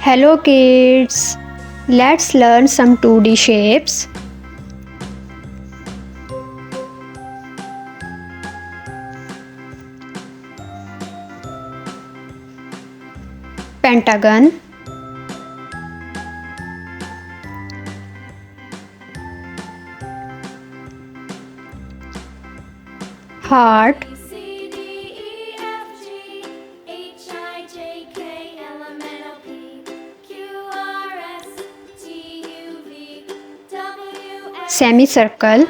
Hello kids, let's learn some 2D shapes. Pentagon, heart, semicircle,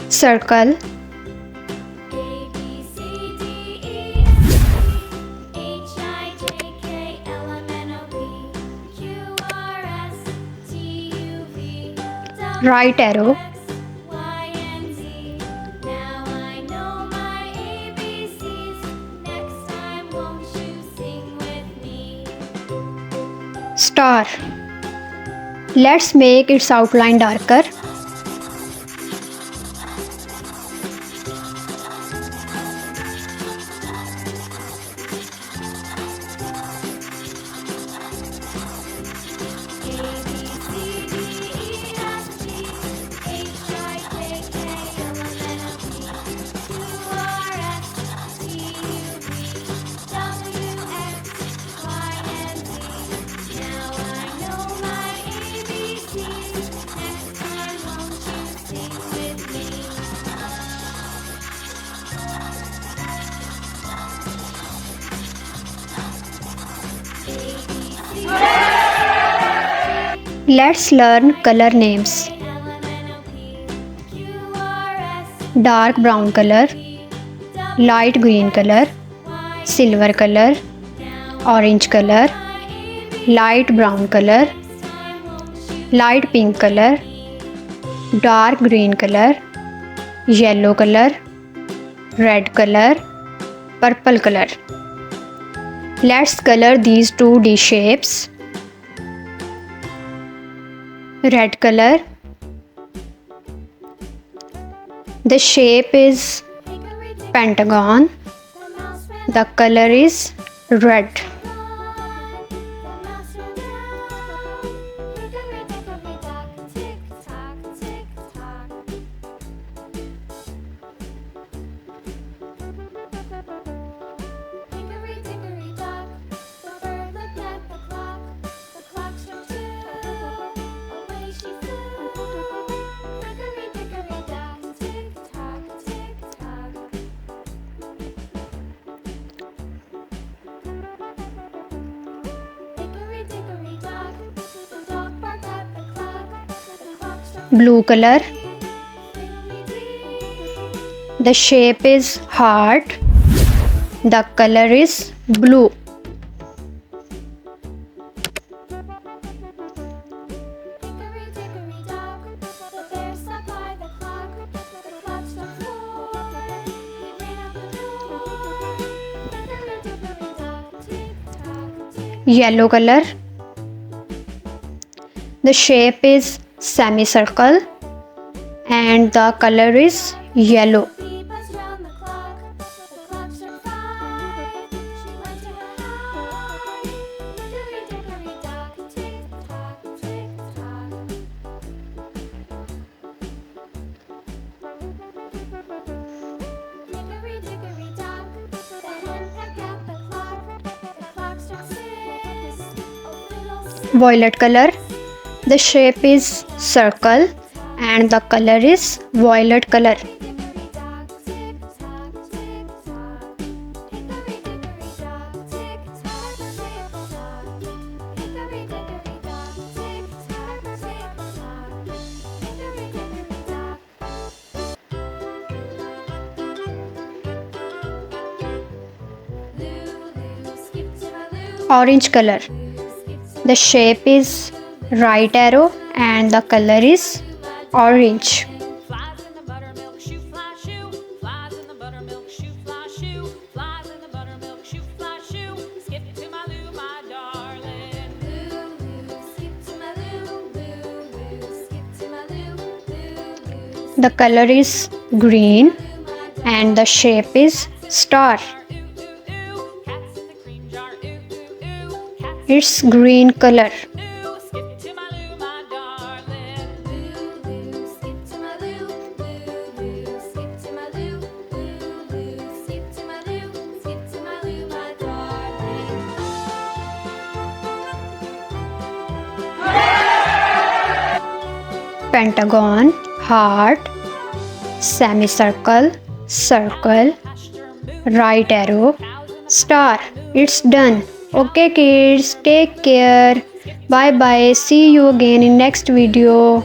circle, right arrow, star. Let's make its outline darker. Let's learn color names. Dark brown color, light green color, silver color, orange color, light brown color, light pink color, dark green color, yellow color, red color, purple color. Let's color these 2D shapes. Red color. The shape is pentagon. The color is red. Blue color. The shape is heart. The color is blue. Yellow color. The shape is semicircle and the color is yellow. Violet color. The shape is circle and the color is violet color. Orange color. The shape is right arrow and the color is orange. The color is green and the shape is star. It's green color. Pentagon, heart, semicircle, circle, right arrow, star. It's done. Okay kids, take care. Bye bye. See you again in next video.